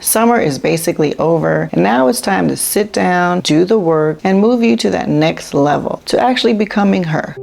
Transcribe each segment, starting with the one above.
Summer is basically over, and now it's time to sit down, do the work, and move you to that next level, to actually becoming her.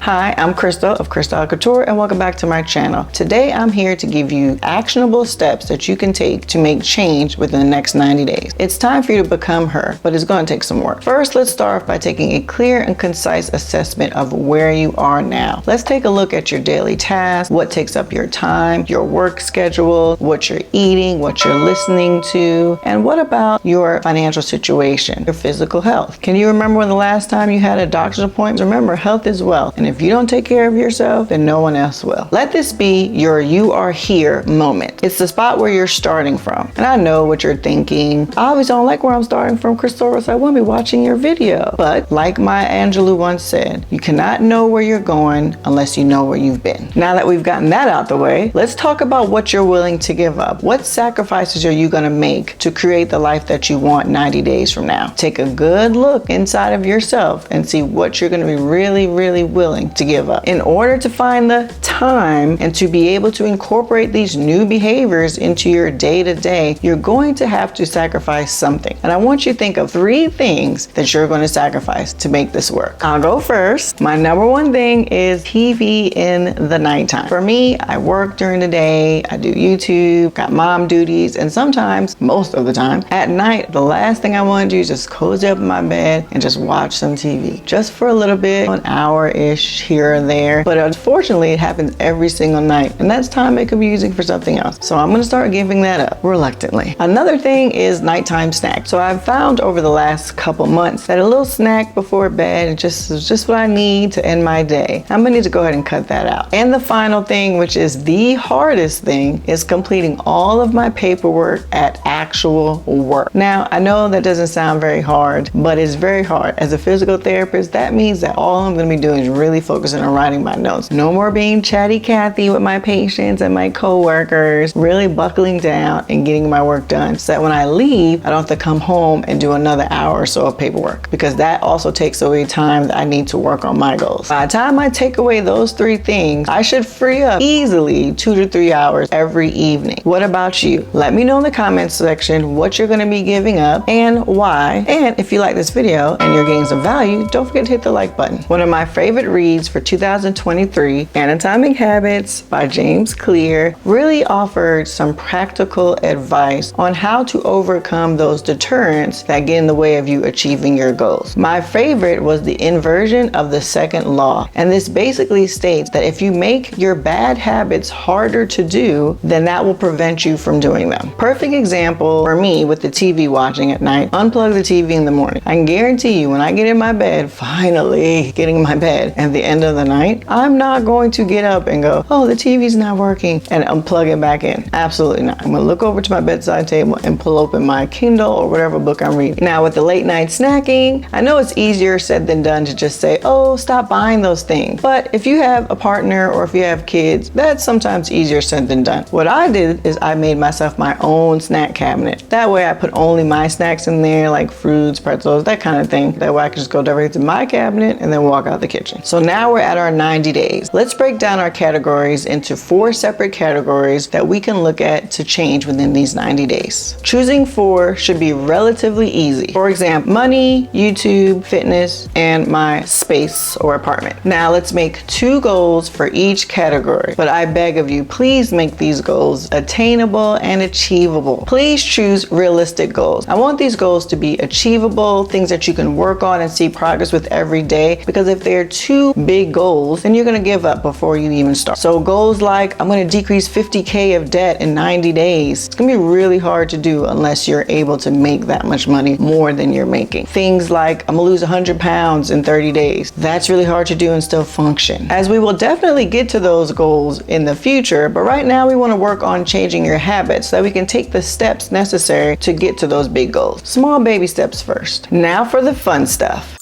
Hi, I'm Crystal of Crystal Couture, and welcome back to my channel. Today I'm here to give you actionable steps that you can take to make change within the next 90 days. It's time for you to become her, but it's going to take some work. First, let's start off by taking a clear and concise assessment of where you are now. Let's take a look at your daily tasks, what takes up your time, your work schedule, what you're eating, what you're listening to, and what about your financial situation, your physical health. Can you remember when the last time you had a doctor's appointment? Remember, health is wealth, and if you don't take care of yourself, then no one else will. Let this be your "you are here" moment. It's the spot where you're starting from. And I know what you're thinking. I always don't like where I'm starting from, Crystal, so I won't be watching your video. But like Maya Angelou once said, you cannot know where you're going unless you know where you've been. Now that we've gotten that out the way, let's talk about what you're willing to give up. What sacrifices are you going to make to create the life that you want 90 days from now? Take a good look inside of yourself and see what you're going to be really, really willing to give up. In order to find the time and to be able to incorporate these new behaviors into your day-to-day, you're going to have to sacrifice something. And I want you to think of 3 things that you're going to sacrifice to make this work. I'll go first. My number 1 thing is TV in the nighttime. For me, I work during the day, I do YouTube, got mom duties, and sometimes, most of the time, at night, the last thing I want to do is just cozy up in my bed and just watch some TV. Just for a little bit, an hour-ish here or there. But unfortunately, it happens every single night, and that's time I could be using for something else. So I'm going to start giving that up reluctantly. Another thing is nighttime snack. So I've found over the last couple months that a little snack before bed is just what I need to end my day. I'm going to need to go ahead and cut that out. And the final thing, which is the hardest thing, is completing all of my paperwork at actual work. Now, I know that doesn't sound very hard, but it's very hard. As a physical therapist, that means that all I'm going to be doing is really focusing on writing my notes. No more being chatty Cathy with my patients and my coworkers, really buckling down and getting my work done so that when I leave, I don't have to come home and do another hour or so of paperwork, because that also takes away time that I need to work on my goals. By the time I take away those 3 things, I should free up easily 2 to 3 hours every evening. What about you? Let me know in the comments section what you're going to be giving up and why. And if you like this video and you're getting some value, don't forget to hit the like button. One of my favorite reads for 2023, Anatomic Habits by James Clear, really offered some practical advice on how to overcome those deterrents that get in the way of you achieving your goals. My favorite was the inversion of the second law. And this basically states that if you make your bad habits harder to do, then that will prevent you from doing them. Perfect example for me with the TV watching at night. Unplug the TV in the morning. I can guarantee you when I get in my bed, finally getting in my bed at the end of the night, I'm not going to get up and go, oh, the TV's not working, and unplug it back in. Absolutely not. I'm going to look over to my bedside table and pull open my Kindle or whatever book I'm reading. Now with the late night snacking, I know it's easier said than done to just say, oh, stop buying those things. But if you have a partner or if you have kids, that's sometimes easier said than done. What I did is I made myself my own snack cabinet. That way I put only my snacks in there, like fruits, pretzels, that kind of thing. That way I can just go directly to my cabinet and then walk out the kitchen. So now we're at our 90 days. Let's break down our categories into 4 separate categories that we can look at to change within these 90 days. Choosing 4 should be relatively easy. For example, money, YouTube, fitness, and my space or apartment. Now let's make 2 goals for each category, but I beg of you, please make these goals attainable and achievable. Please choose realistic goals. I want these goals to be achievable, things that you can work on and see progress with every day, because if they're too big goals, then you're going to give up before you even start. So goals like, I'm going to decrease 50K of debt in 90 days. It's going to be really hard to do unless you're able to make that much money more than you're making. Things like, I'm going to lose 100 pounds in 30 days. That's really hard to do and still function. As we will definitely get to those goals in the future, but right now we want to work on changing your habits so that we can take the steps necessary to get to those big goals. Small baby steps first. Now for the fun stuff.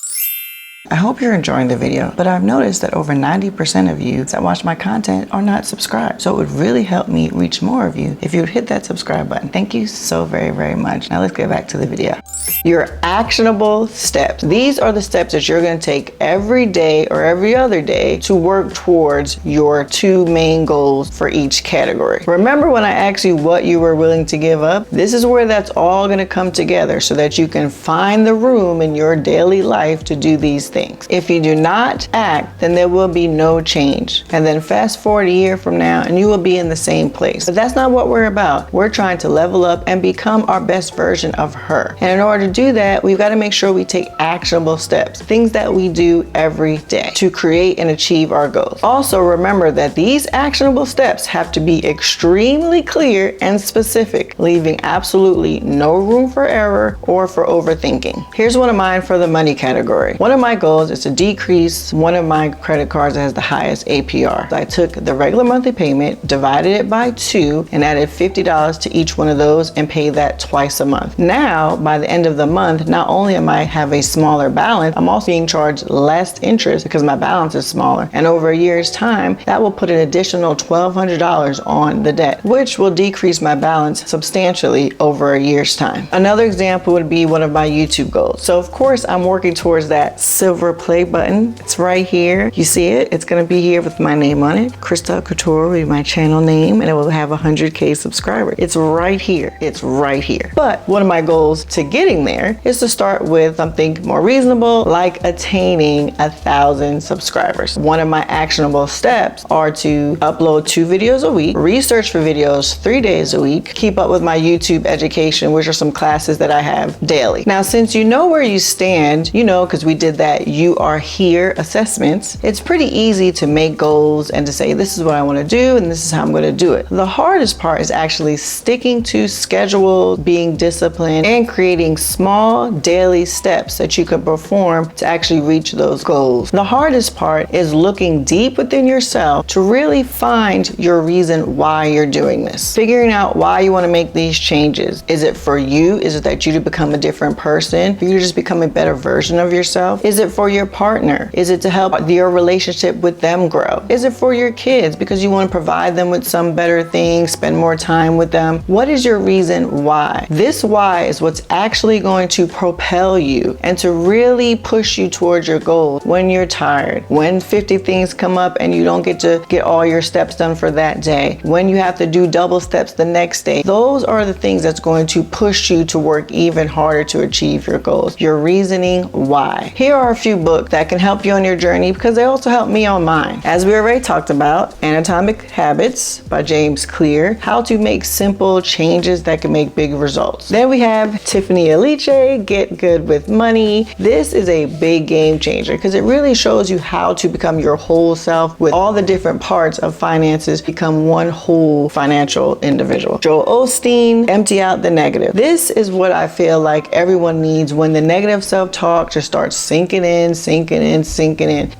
I hope you're enjoying the video, but I've noticed that over 90% of you that watch my content are not subscribed. So it would really help me reach more of you if you would hit that subscribe button. Thank you so very, very much. Now let's get back to the video. Your actionable steps. These are the steps that you're going to take every day or every other day to work towards your 2 main goals for each category. Remember when I asked you what you were willing to give up? This is where that's all going to come together so that you can find the room in your daily life to do these things. If you do not act, then there will be no change. And then fast forward a year from now and you will be in the same place. But that's not what we're about. We're trying to level up and become our best version of her. And in order to do that, we've got to make sure we take actionable steps, things that we do every day to create and achieve our goals. Also, remember that these actionable steps have to be extremely clear and specific, leaving absolutely no room for error or for overthinking. Here's one of mine for the money category. One of my goals is to decrease one of my credit cards that has the highest APR. I took the regular monthly payment, divided it by 2, and added $50 to each one of those and paid that twice a month. Now, by the end of the month, not only am I have a smaller balance, I'm also being charged less interest because my balance is smaller. And over a year's time, that will put an additional $1,200 on the debt, which will decrease my balance substantially over a year's time. Another example would be one of my YouTube goals. So of course, I'm working towards that silver play button. It's right here. You see it? It's going to be here with my name on it. Krista Couture will be my channel name, and it will have 100K subscribers. It's right here. It's right here. But one of my goals to getting there is to start with something more reasonable, like attaining 1,000 subscribers. One of my actionable steps are to upload 2 videos a week, research for videos 3 days a week, keep up with my YouTube education, which are some classes that I have daily. Now, since you know where you stand, you know, because we did that You Are Here assessments, it's pretty easy to make goals and to say, this is what I want to do and this is how I'm going to do it. The hardest part is actually sticking to schedule, being disciplined, and creating small daily steps that you can perform to actually reach those goals. The hardest part is looking deep within yourself to really find your reason why you're doing this. Figuring out why you want to make these changes. Is it for you? Is it that you to become a different person? For you to just become a better version of yourself? Is it for your partner? Is it to help your relationship with them grow? Is it for your kids because you want to provide them with some better things, spend more time with them? What is your reason why? This why is what's actually going to propel you and to really push you towards your goals when you're tired, when 50 things come up and you don't get to get all your steps done for that day, when you have to do double steps the next day. Those are the things that's going to push you to work even harder to achieve your goals. Your reasoning why. Here are a few books that can help you on your journey because they also help me on mine. As we already talked about, Atomic Habits by James Clear, how to make simple changes that can make big results. Then we have Tiffany Aliche, Get Good with Money. This is a big game changer because it really shows you how to become your whole self with all the different parts of finances, become one whole financial individual. Joel Osteen, Empty Out the Negative. This is what I feel like everyone needs when the negative self-talk just starts sinking in.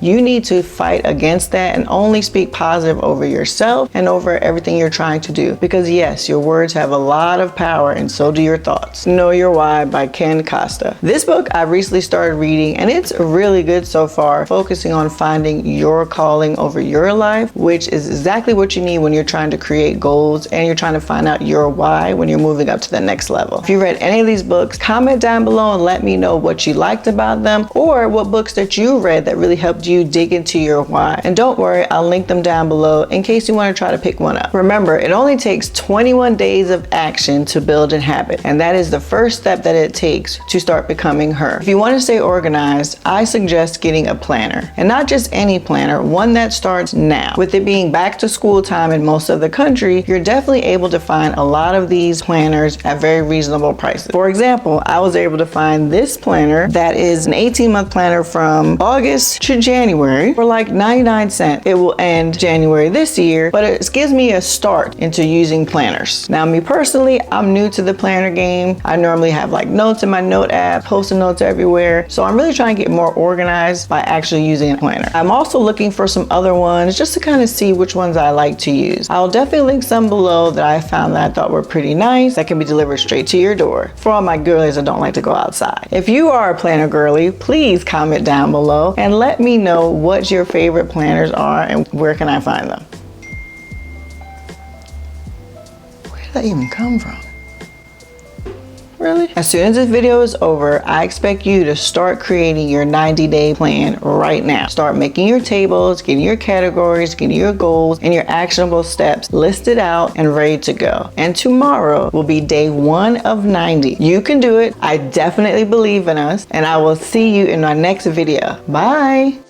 You need to fight against that and only speak positive over yourself and over everything you're trying to do. Because yes, your words have a lot of power and so do your thoughts. Know Your Why by Ken Costa. This book I recently started reading and it's really good so far, focusing on finding your calling over your life, which is exactly what you need when you're trying to create goals and you're trying to find out your why when you're moving up to the next level. If you read any of these books, comment down below and let me know what you liked about them or what books that you read that really helped you dig into your why. And don't worry, I'll link them down below in case you want to try to pick one up. Remember, it only takes 21 days of action to build a habit, and that is the first step that it takes to start becoming her. If you want to stay organized, I suggest getting a planner, and not just any planner, one that starts now. With it being back to school time in most of the country, you're definitely able to find a lot of these planners at very reasonable prices. For example, I was able to find this planner that is an 18-month planner from August to January for like 99 cents. It will end January this year, but it gives me a start into using planners. Now, me personally, I'm new to the planner game. I normally have like notes in my note app, post-it notes everywhere. So I'm really trying to get more organized by actually using a planner. I'm also looking for some other ones just to kind of see which ones I like to use. I'll definitely link some below that I found that I thought were pretty nice that can be delivered straight to your door. For all my girlies that don't like to go outside. If you are a planner girly, please comment down below and let me know what your favorite planners are and where can I find them. Where did that even come from? Really? As soon as this video is over, I expect you to start creating your 90-day plan right now. Start making your tables, getting your categories, getting your goals, and your actionable steps listed out and ready to go. And tomorrow will be day 1 of 90. You can do it. I definitely believe in us, and I will see you in my next video. Bye.